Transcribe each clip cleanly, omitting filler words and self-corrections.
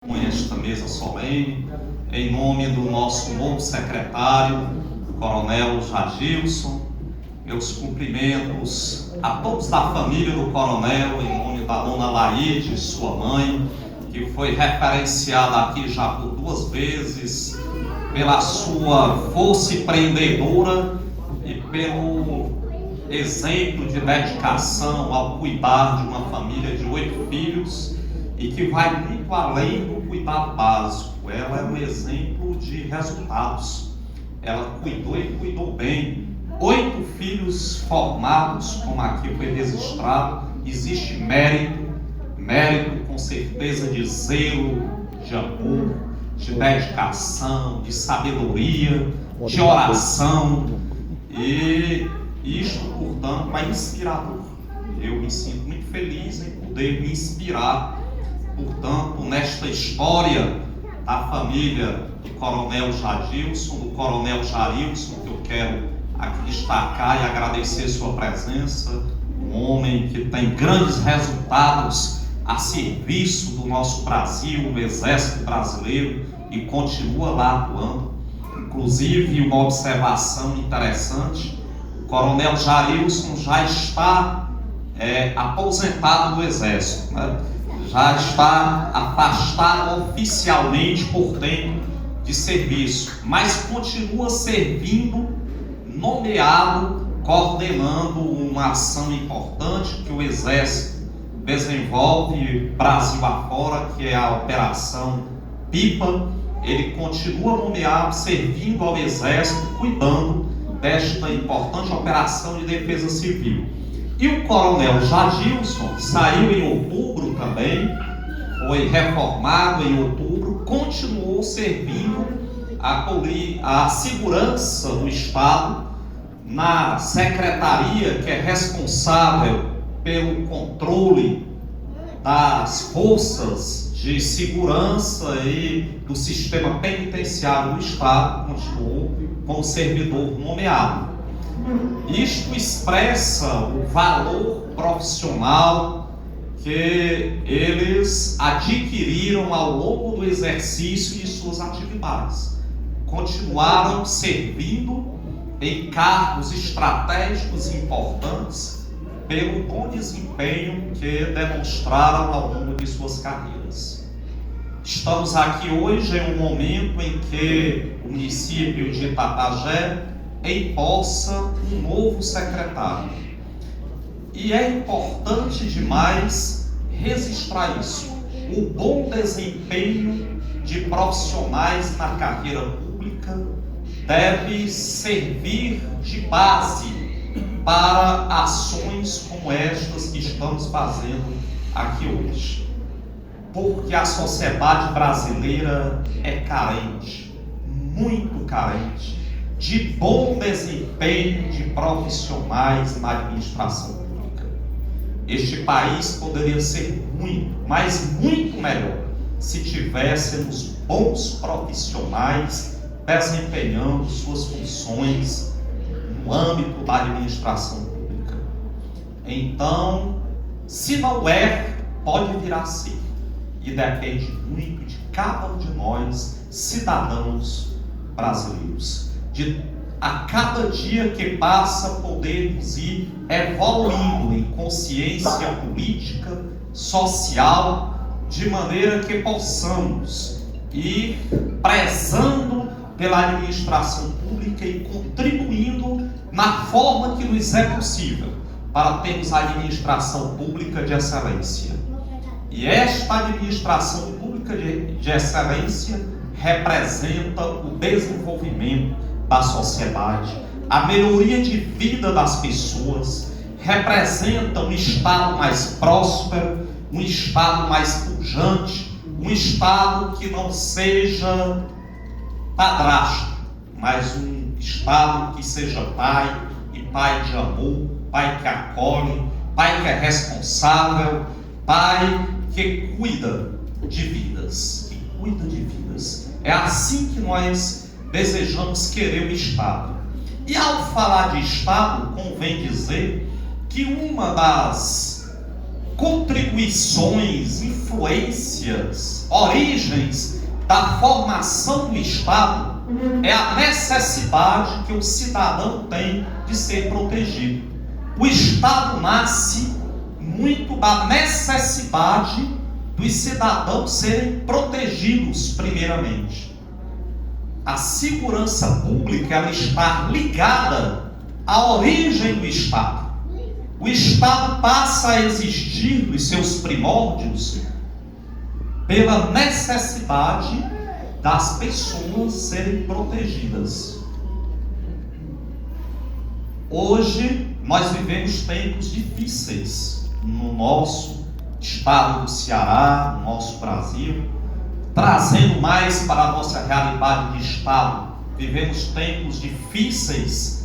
Com esta mesa solene, em nome do nosso novo secretário, Coronel Jadilson, meus cumprimentos a todos da família do Coronel, em nome da dona Laide, sua mãe, que foi referenciada aqui já por 2 vezes pela sua força empreendedora e pelo exemplo de dedicação ao cuidar de uma família de 8 filhos e que vai muito além do cuidado básico. Ela é um exemplo de resultados. Ela cuidou e cuidou bem. 8 filhos formados, como aqui foi registrado. Existe mérito com certeza de zelo, de amor, de dedicação, de sabedoria, de oração. E isto, portanto, é inspirador. Eu me sinto muito feliz em poder me inspirar, portanto, nesta história da família do Coronel Jadilson, do Coronel Jarilson, que eu quero aqui destacar e agradecer sua presença. Um homem que tem grandes resultados a serviço do nosso Brasil, do Exército Brasileiro, e continua lá atuando. Inclusive, uma observação interessante: o Coronel Jarilson já está aposentado do Exército, né? Já está afastado oficialmente por tempo de serviço, mas continua servindo, nomeado, coordenando uma ação importante que o Exército desenvolve Brasil afora, que é a Operação Pipa. Ele continua nomeado, servindo ao Exército, cuidando desta importante operação de defesa civil. E o Coronel Jadilson, que saiu em outubro também, foi reformado em outubro, continuou servindo a segurança do Estado na secretaria que é responsável pelo controle das forças de segurança e do sistema penitenciário do Estado. Continuou como servidor nomeado. Isto expressa o valor profissional que eles adquiriram ao longo do exercício de suas atividades. Continuaram servindo em cargos estratégicos importantes pelo bom desempenho que demonstraram ao longo de suas carreiras. Estamos aqui hoje em um momento em que o município de Itapajé empossa um novo secretário. E é importante demais registrar isso. O bom desempenho de profissionais na carreira pública deve servir de base para ações como estas que estamos fazendo aqui hoje. Porque a sociedade brasileira é carente, muito carente, de bom desempenho de profissionais na administração pública. Este país poderia ser muito, mas muito melhor, se tivéssemos bons profissionais desempenhando suas funções no âmbito da administração pública. Então, se não é, pode vir a ser. E depende muito de cada um de nós, cidadãos brasileiros. De a cada dia que passa podermos ir evoluindo em consciência política, social, de maneira que possamos ir prezando pela administração pública e contribuindo na forma que nos é possível para termos a administração pública de excelência. E esta administração pública de excelência representa o desenvolvimento da sociedade, a melhoria de vida das pessoas, representa um Estado mais próspero, um Estado mais pujante, um Estado que não seja padrasto, mas um Estado que seja pai, e pai de amor, pai que acolhe, pai que é responsável, pai que cuida de vidas, É assim que nós desejamos querer o Estado. E ao falar de Estado, convém dizer que uma das contribuições, influências, origens da formação do Estado é a necessidade que o cidadão tem de ser protegido. O Estado nasce muito da necessidade dos cidadãos serem protegidos primeiramente. A segurança pública ela está ligada à origem do Estado. O Estado passa a existir nos seus primórdios pela necessidade das pessoas serem protegidas. Hoje nós vivemos tempos difíceis no nosso estado do Ceará, no nosso Brasil, trazendo mais para a nossa realidade de estado. Vivemos tempos difíceis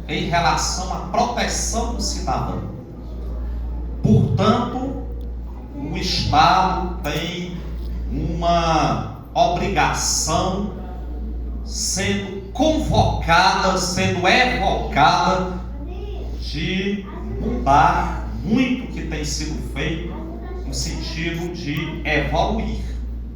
em relação à proteção do cidadão. Portanto, o Estado tem uma obrigação sendo convocada, sendo evocada de mudar muito que tem sido feito no sentido de evoluir,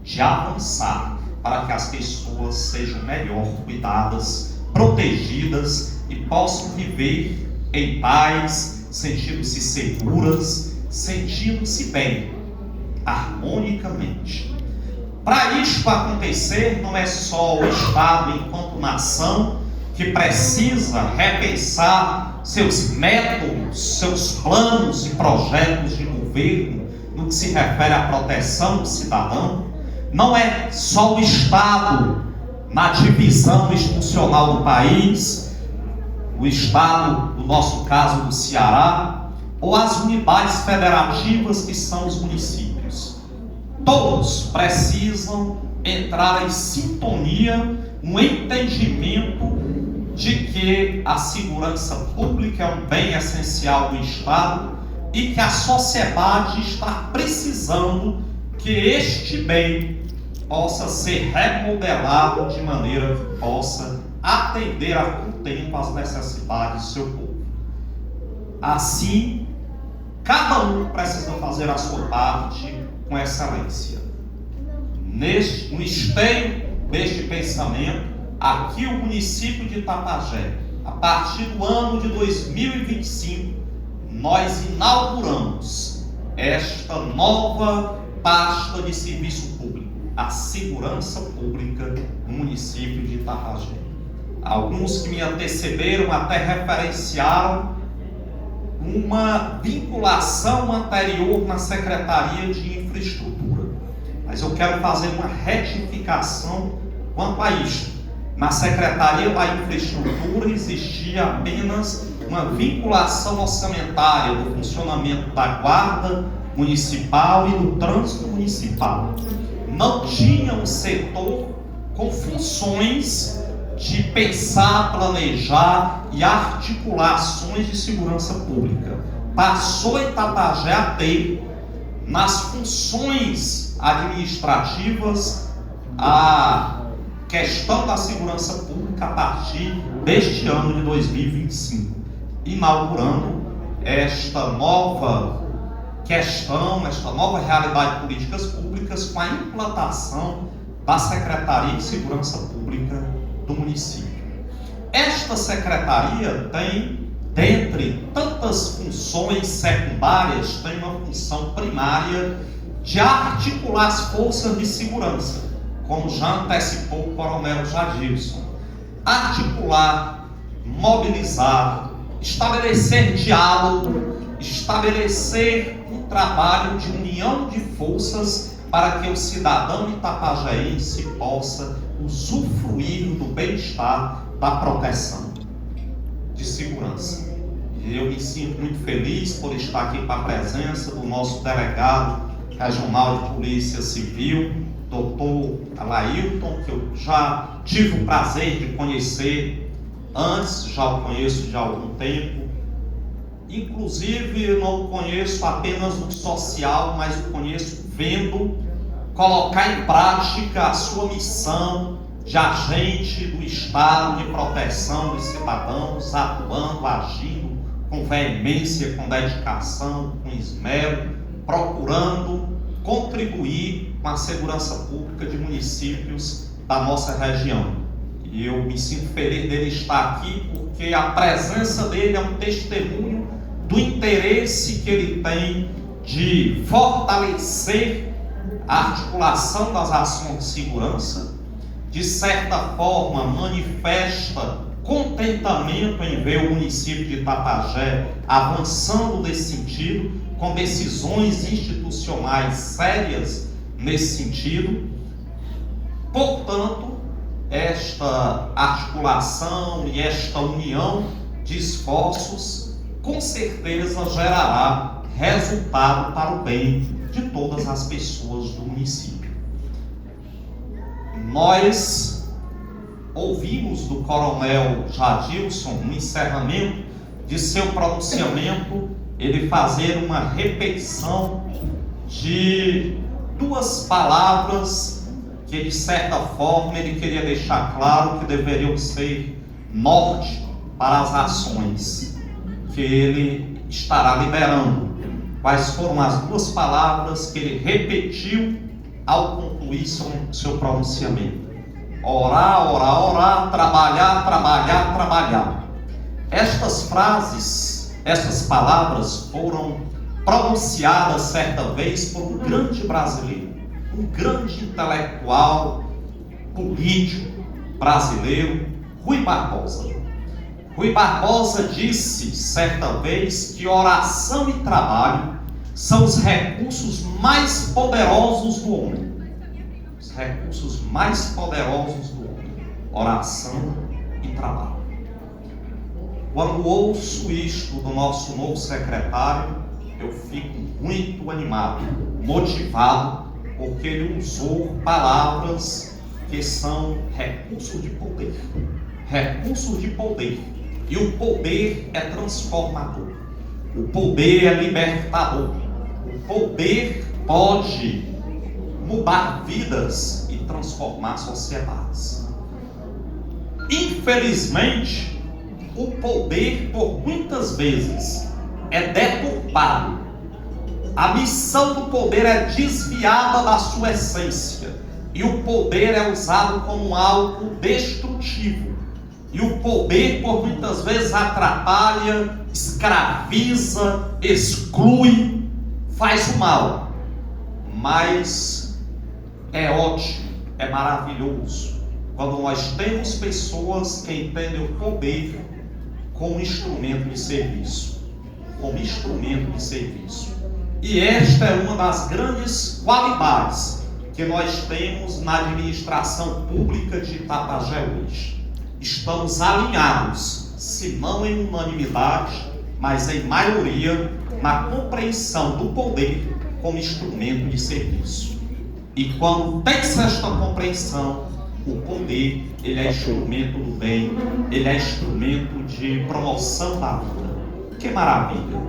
de avançar, para que as pessoas sejam melhor cuidadas, protegidas e possam viver em paz, sentindo-se seguras, sentindo-se bem, harmonicamente. Para isso acontecer, não é só o Estado enquanto nação que precisa repensar seus métodos, seus planos e projetos de governo no que se refere à proteção do cidadão. Não é só o Estado na divisão institucional do país, o Estado, no nosso caso do Ceará, ou as unidades federativas que são os municípios. Todos precisam entrar em sintonia, no entendimento de que a segurança pública é um bem essencial do Estado e que a sociedade está precisando que este bem possa ser remodelado de maneira que possa atender a contento às necessidades do seu povo. Assim, cada um precisa fazer a sua parte com excelência. No esteio deste pensamento, aqui o município de Tapajé, a partir do ano de 2025, nós inauguramos esta nova pasta de serviço público, a segurança pública no município de Tapajé. Alguns que me antecederam até referenciaram uma vinculação anterior na Secretaria de Infraestrutura. Mas eu quero fazer uma retificação quanto a isto. Na Secretaria da Infraestrutura existia apenas uma vinculação orçamentária do funcionamento da Guarda Municipal e do Trânsito Municipal. Não tinha um setor com funções de pensar, planejar e articular ações de segurança pública. Passou em Tapajé a ter, nas funções administrativas, a questão da segurança pública a partir deste ano de 2025, inaugurando esta nova questão, esta nova realidade de políticas públicas com a implantação da Secretaria de Segurança Pública do município. Esta secretaria tem, dentre tantas funções secundárias, tem uma função primária de articular as forças de segurança, como já antecipou o coronel Jadilson. Articular, mobilizar, estabelecer diálogo, estabelecer um trabalho de união de forças para que o cidadão itapajaense possa usufruir do bem-estar da proteção de segurança. E eu me sinto muito feliz por estar aqui com a presença do nosso delegado regional de Polícia Civil, Dr. Alailton, que eu já tive o prazer de conhecer antes, já o conheço de algum tempo. Inclusive, eu não o conheço apenas no social, mas o conheço vendo colocar em prática a sua missão de agente do Estado de proteção dos cidadãos, atuando, agindo com veemência, com dedicação, com esmero, procurando contribuir com a segurança pública de municípios da nossa região. E eu me sinto feliz dele estar aqui, porque a presença dele é um testemunho do interesse que ele tem de fortalecer a articulação das ações de segurança. De certa forma, manifesta contentamento em ver o município de Tapajé avançando nesse sentido, com decisões institucionais sérias nesse sentido. Portanto, esta articulação e esta união de esforços com certeza gerará resultado para o bem de todas as pessoas do município. Nós ouvimos do coronel Jadilson, no encerramento de seu pronunciamento, ele fazer uma repetição de duas palavras que, de certa forma, ele queria deixar claro que deveriam ser norte para as ações que ele estará liderando. Quais foram as duas palavras que ele repetiu ao concluir seu pronunciamento? Orar, orar, orar, trabalhar, trabalhar, trabalhar. Estas frases, essas palavras foram pronunciadas certa vez por um grande brasileiro, um grande intelectual político brasileiro, Rui Barbosa. Rui Barbosa disse certa vez que oração e trabalho são os recursos mais poderosos do homem. Os recursos mais poderosos do homem. Oração e trabalho. Quando ouço isto do nosso novo secretário, eu fico muito animado, motivado, porque ele usou palavras que são recursos de poder. Recursos de poder. E o poder é transformador. O poder é libertador. O poder pode mudar vidas e transformar sociedades. Infelizmente, o poder, por muitas vezes, é deturpado. A missão do poder é desviada da sua essência. E o poder é usado como algo destrutivo. E o poder, por muitas vezes, atrapalha, escraviza, exclui, faz o mal. Mas é ótimo, é maravilhoso quando nós temos pessoas que entendem o poder como instrumento de serviço. Como instrumento de serviço. E esta é uma das grandes qualidades que nós temos na administração pública de Tapajé hoje. Estamos alinhados, se não em unanimidade, mas em maioria, na compreensão do poder como instrumento de serviço. E quando tem-se esta compreensão, o poder, ele é instrumento do bem, ele é instrumento de promoção da vida. Que maravilha!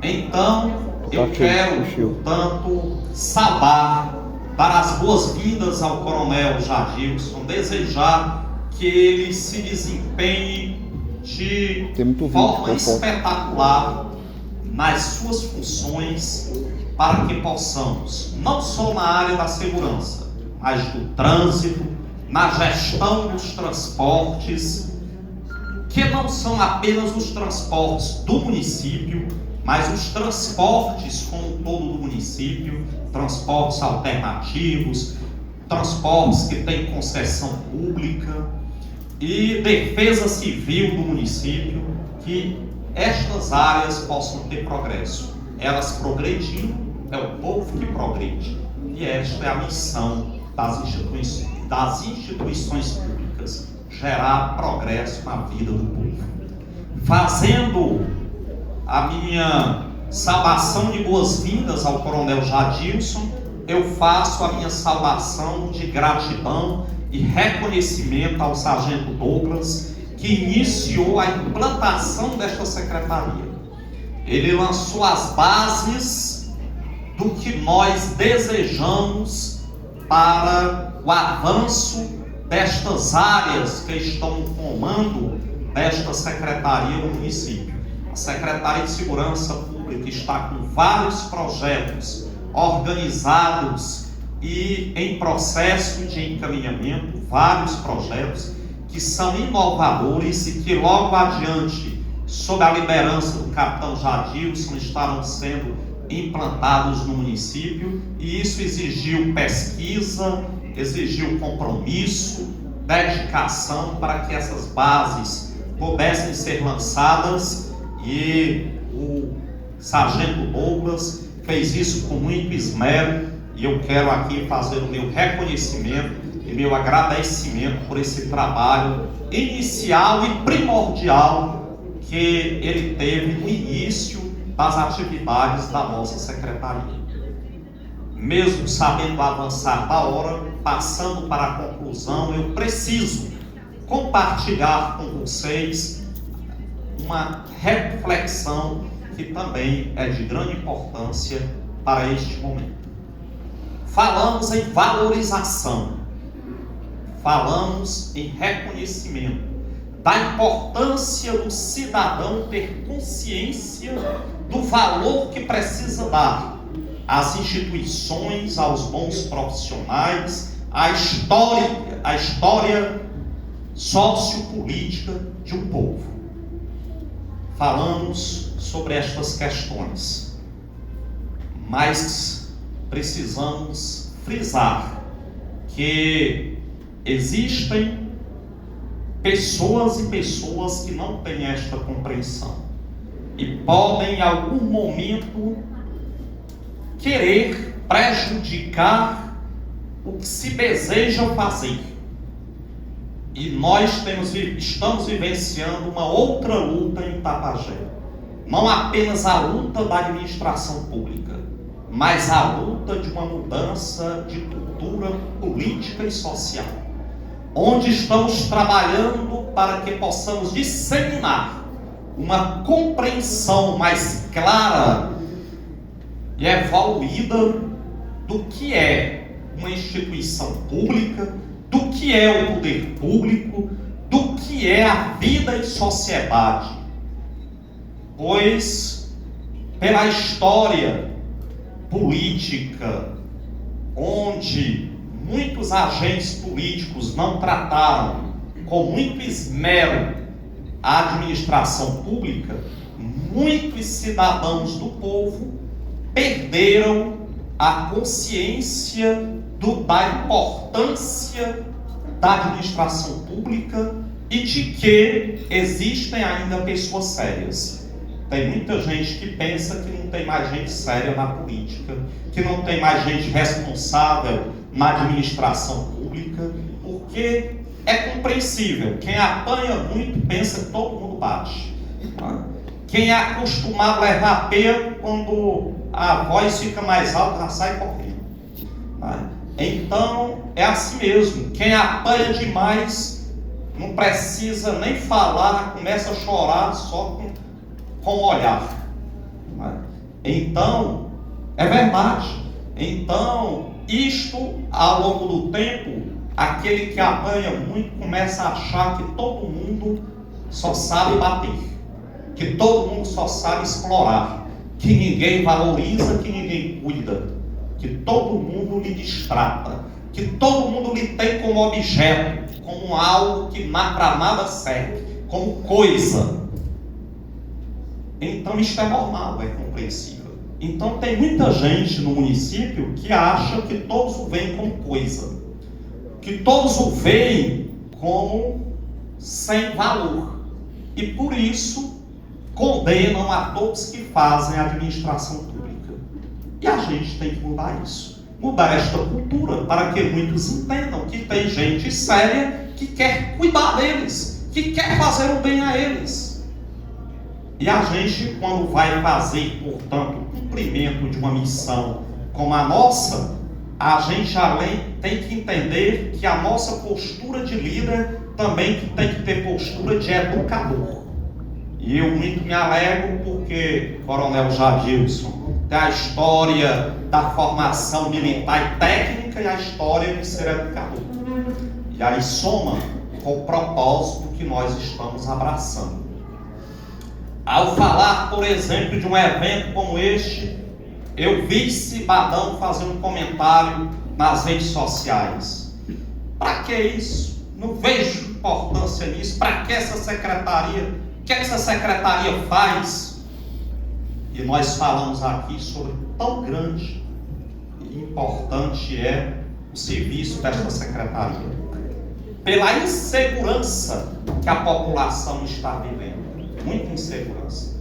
Então, eu quero, portanto, saudar, dar as boas-vindas ao coronel Jadilson, desejar que ele se desempenhe de forma espetacular nas suas funções, para que possamos, não só na área da segurança, mas do trânsito, na gestão dos transportes, que não são apenas os transportes do município, mas os transportes como um todo do município, transportes alternativos, transportes que têm concessão pública e defesa civil do município, que estas áreas possam ter progresso. Elas progredindo, é o povo que progride. E esta é a missão das instituições públicas, gerar progresso na vida do povo. Fazendo a minha saudação de boas-vindas ao coronel Jadilson, eu faço a minha saudação de gratidão e reconhecimento ao sargento Douglas, que iniciou a implantação desta secretaria. Ele lançou as bases do que nós desejamos para o avanço destas áreas que estão no comando desta secretaria no município. A Secretaria de Segurança Pública Pública está com vários projetos organizados e em processo de encaminhamento, vários projetos que são inovadores e que logo adiante, sob a liderança do capitão Jadilson, estarão sendo implantados no município, e isso exigiu pesquisa, exigiu compromisso, dedicação para que essas bases pudessem ser lançadas, e o sargento Douglas fez isso com muito esmero, e eu quero aqui fazer o meu reconhecimento e meu agradecimento por esse trabalho inicial e primordial que ele teve no início das atividades da nossa secretaria. Mesmo sabendo avançar da hora, passando para a conclusão, eu preciso compartilhar com vocês uma reflexão que também é de grande importância para este momento. Falamos em valorização, falamos em reconhecimento da importância do cidadão ter consciência do valor que precisa dar às instituições, aos bons profissionais, à história sociopolítica de um povo. Falamos sobre estas questões, mas precisamos frisar que existem pessoas e pessoas que não têm esta compreensão e podem em algum momento querer prejudicar o que se deseja fazer. E nós estamos vivenciando uma outra luta em Tapajé. Não apenas a luta da administração pública, mas a luta de uma mudança de cultura política e social, onde estamos trabalhando para que possamos disseminar uma compreensão mais clara e evoluída do que é uma instituição pública, do que é o poder público, do que é a vida em sociedade. Pois, pela história política, onde muitos agentes políticos não trataram com muito esmero a administração pública, muitos cidadãos do povo perderam a consciência da importância da administração pública e de que existem ainda pessoas sérias. Tem muita gente que pensa que não tem mais gente séria na política, que não tem mais gente responsável na administração pública, porque é compreensível. Quem apanha muito pensa que todo mundo bate. Quem é acostumado a levar pego, quando a voz fica mais alta, já sai correndo. Então, é assim mesmo. Quem apanha demais não precisa nem falar, começa a chorar só com o olhar. Então, é verdade. Então, isto, ao longo do tempo, aquele que apanha muito começa a achar que todo mundo só sabe bater, que todo mundo só sabe explorar, que ninguém valoriza, que ninguém cuida, que todo mundo lhe distrata, que todo mundo lhe tem como objeto, como algo que para nada serve, como coisa. Então isto é normal, é compreensível. Então tem muita gente no município que acha que todos o veem como coisa, que todos o veem como sem valor, e por isso condenam a todos que fazem a administração pública. E a gente tem que mudar isso, mudar esta cultura, para que muitos entendam que tem gente séria que quer cuidar deles, que quer fazer o bem a eles. E a gente, quando vai fazer, portanto, o cumprimento de uma missão como a nossa, a gente além tem que entender que a nossa postura de líder também tem que ter postura de educador. E eu muito me alegro porque Coronel Jadilson tem a história da formação militar e técnica e a história de ser educador. E aí soma com o propósito que nós estamos abraçando. Ao falar, por exemplo, de um evento como este, eu vi cidadão fazer um comentário nas redes sociais. Para que isso? Não vejo importância nisso. Para que essa secretaria? O que essa secretaria faz? E nós falamos aqui sobre tão grande e importante é o serviço desta secretaria. Pela insegurança que a população está vivendo. Muita insegurança.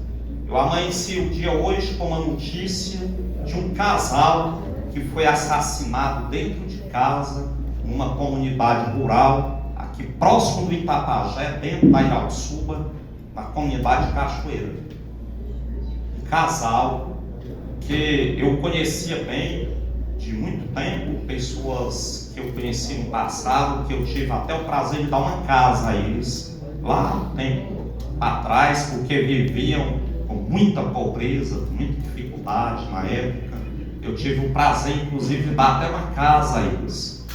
Eu amanheci o dia hoje com uma notícia de um casal que foi assassinado dentro de casa, numa comunidade rural, aqui próximo do Itapajé, dentro da Irauçuba, na comunidade de Cachoeira. Um casal que eu conhecia bem, de muito tempo, pessoas que eu conheci no passado, que eu tive até o prazer de dar uma casa a eles, lá um tempo atrás, porque viviam com muita pobreza, com muita dificuldade na época. Eu tive o prazer, inclusive, de dar até uma casa a eles.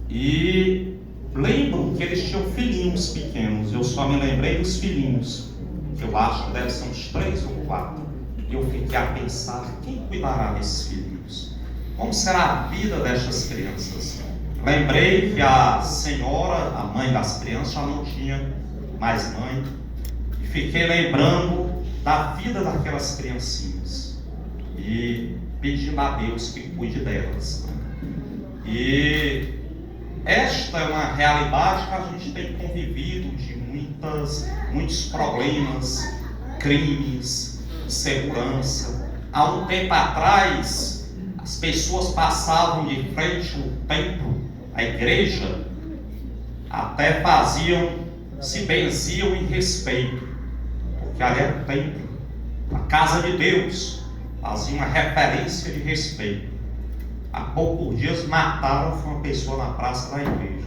E lembro que eles tinham filhinhos pequenos. Eu só me lembrei dos filhinhos, que eu acho que devem ser uns 3 ou 4. E eu fiquei a pensar, quem cuidará desses filhinhos? Como será a vida destas crianças? Lembrei que a senhora, a mãe das crianças, já não tinha mais mãe. E fiquei lembrando da vida daquelas criancinhas. E pedindo a Deus que cuide delas. E esta é uma realidade que a gente tem convivido de muitos problemas, crimes, insegurança. Há um tempo atrás, as pessoas passavam de frente ao templo, à igreja, até se benziam em respeito, porque ali era o templo, a casa de Deus, fazia uma referência de respeito. Há poucos dias mataram uma pessoa na praça da igreja.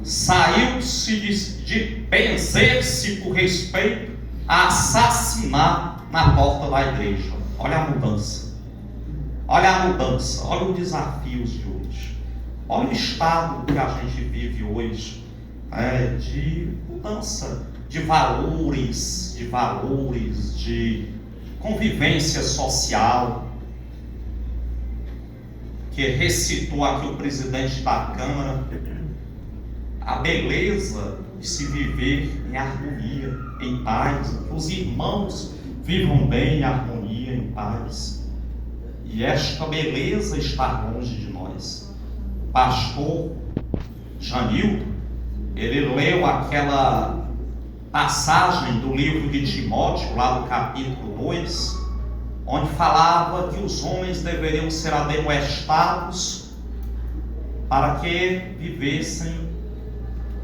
Saiu-se de benzer-se por respeito a assassinar na porta da igreja. Olha a mudança. Olha a mudança. Olha os desafios de hoje. Olha o estado que a gente vive hoje, de mudança de valores, de convivência social, que recitou aqui o presidente da Câmara, a beleza de se viver em harmonia, em paz, que os irmãos vivam bem em harmonia, em paz. E esta beleza está longe de nós. O pastor Janildo, ele leu aquela passagem do livro de Timóteo, lá do capítulo 2, onde falava que os homens deveriam ser admoestados para que vivessem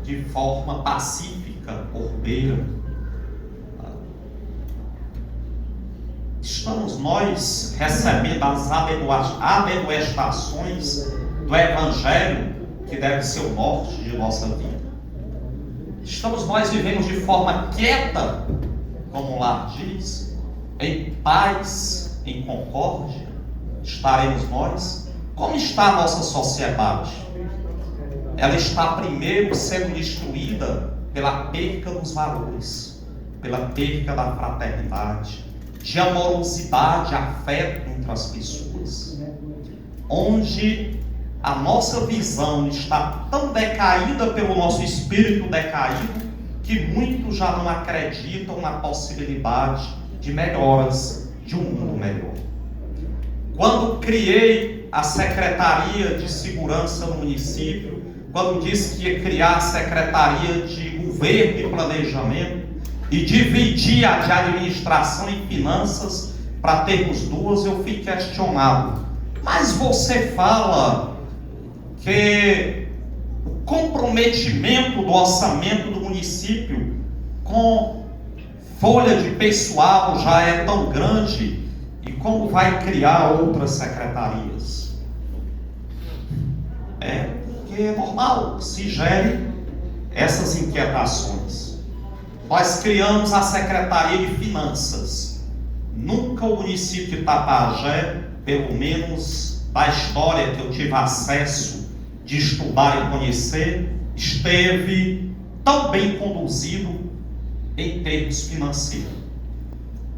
de forma pacífica, ordeira. Estamos nós recebendo as admoestações do Evangelho, que deve ser o norte de nossa vida. Estamos nós vivendo de forma quieta, como o lar diz, em paz, em concórdia. Estaremos nós? Como está a nossa sociedade? Ela está primeiro sendo destruída pela perca dos valores, pela perca da fraternidade, de amorosidade, afeto entre as pessoas, onde a nossa visão está tão decaída pelo nosso espírito decaído, que muitos já não acreditam na possibilidade de melhoras, de um mundo melhor. Quando criei a Secretaria de Segurança no município, quando disse que ia criar a Secretaria de Governo e Planejamento e dividir a de Administração e Finanças para termos duas, eu fui questionado. Mas você fala que o comprometimento do orçamento do município com folha de pessoal já é tão grande, e como vai criar outras secretarias? Porque é normal que se gere essas inquietações. Nós criamos a Secretaria de Finanças. Nunca o município de Itapajé, pelo menos da história que eu tive acesso de estudar e conhecer, esteve tão bem conduzido em termos financeiros.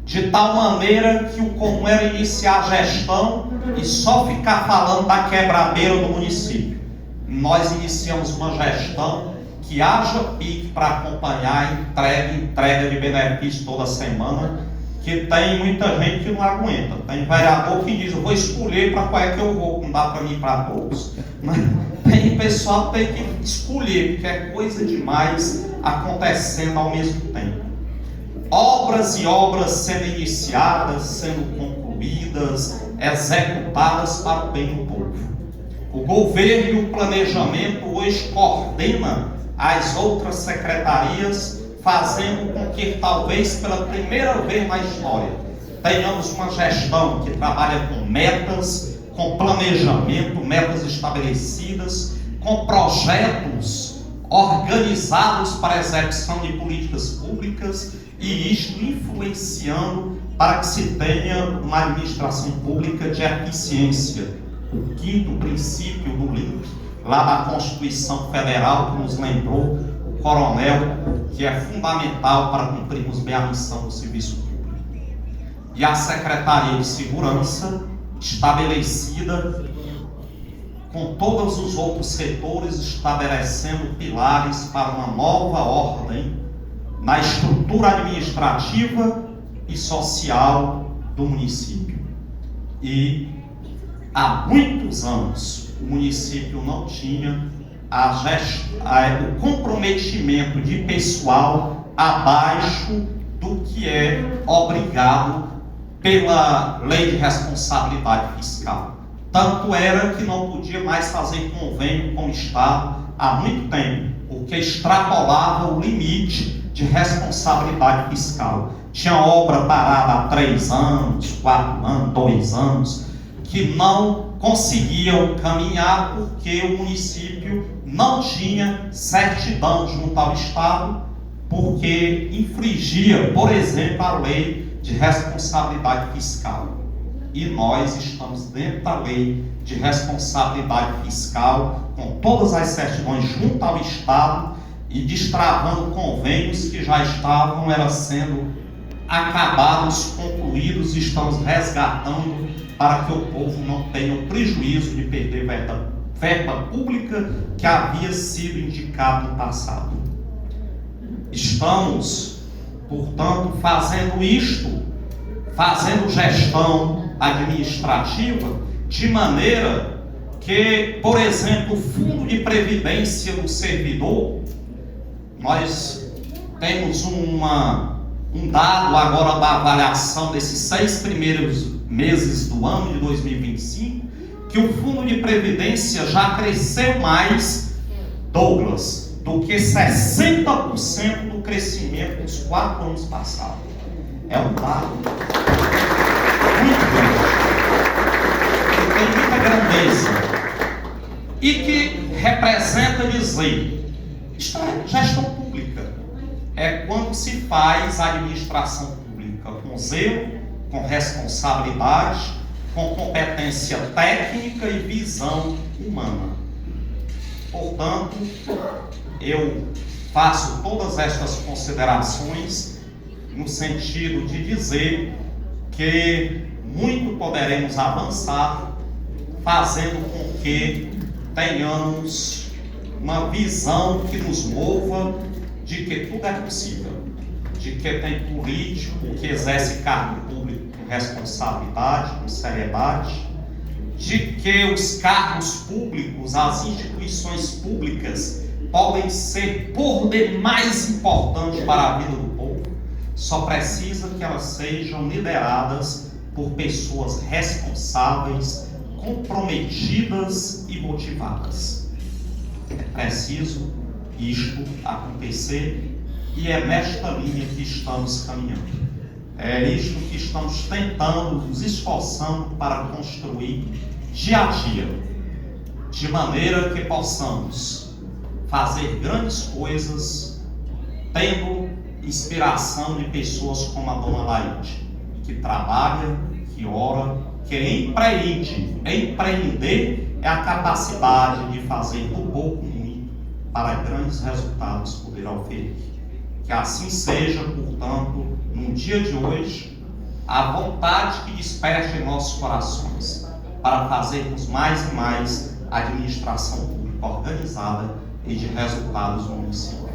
de tal maneira que o comum era iniciar a gestão e só ficar falando da quebradeira do município. Nós iniciamos uma gestão que haja pique para acompanhar entrega de benefício toda semana, que tem muita gente que não aguenta. Tem vereador que diz, eu vou escolher para qual é que eu vou, não dá para mim para todos. Tem pessoal que tem que escolher, porque é coisa demais acontecendo ao mesmo tempo. Obras e obras sendo iniciadas, sendo concluídas, executadas para o bem do povo. O governo e o planejamento hoje coordena as outras secretarias, fazendo com que talvez pela primeira vez na história tenhamos uma gestão que trabalha com metas, com planejamento, metas estabelecidas, com projetos organizados para a execução de políticas públicas, e isto influenciando para que se tenha uma administração pública de eficiência. O quinto princípio do link, lá da Constituição Federal, que nos lembrou o coronel, que é fundamental para cumprirmos bem a missão do serviço público. E a Secretaria de Segurança, estabelecida com todos os outros setores, estabelecendo pilares para uma nova ordem na estrutura administrativa e social do município. E há muitos anos o município não tinha o comprometimento de pessoal abaixo do que é obrigado pela Lei de Responsabilidade Fiscal. Tanto era que não podia mais fazer convênio com o Estado há muito tempo, porque extrapolava o limite de responsabilidade fiscal. Tinha obra parada há 3 anos, 4 anos, 2 anos, que não conseguiam caminhar porque o município não tinha certidão junto ao Estado, porque infringia, por exemplo, a lei de responsabilidade fiscal. E nós estamos dentro da lei de responsabilidade fiscal, com todas as certidões junto ao Estado e destravando convênios que já estavam sendo acabados, concluídos, e estamos resgatando para que o povo não tenha o prejuízo de perder verba pública que havia sido indicado no passado. Estamos, portanto, fazendo gestão administrativa de maneira que, por exemplo, o fundo de previdência do servidor, nós temos um dado agora da avaliação desses 6 primeiros meses do ano de 2025, que o fundo de previdência já cresceu mais, Douglas, do que 60% do crescimento dos 4 anos passados. É um dado muito grande, que tem muita grandeza e que representa dizer, isto é gestão pública, é quando se faz a administração pública com zelo, com responsabilidade, com competência técnica e visão humana. Portanto, eu faço todas estas considerações no sentido de dizer que muito poderemos avançar, fazendo com que tenhamos uma visão que nos mova de que tudo é possível, de que tem político que exerce cargo público com responsabilidade, com seriedade, de que os cargos públicos, as instituições públicas podem ser por demais importantes para a vida do povo, só precisa que elas sejam lideradas por pessoas responsáveis, comprometidas e motivadas. É preciso isto acontecer e é nesta linha que estamos caminhando. É isto que estamos tentando, nos esforçando para construir dia a dia, de maneira que possamos fazer grandes coisas, tendo inspiração de pessoas como a Dona Laide, que trabalha, que ora, que empreende. Empreender é a capacidade de fazer do pouco muito para grandes resultados poder oferir. Que assim seja, portanto, no dia de hoje, a vontade que desperta em nossos corações para fazermos mais e mais administração pública organizada e de resultados no município.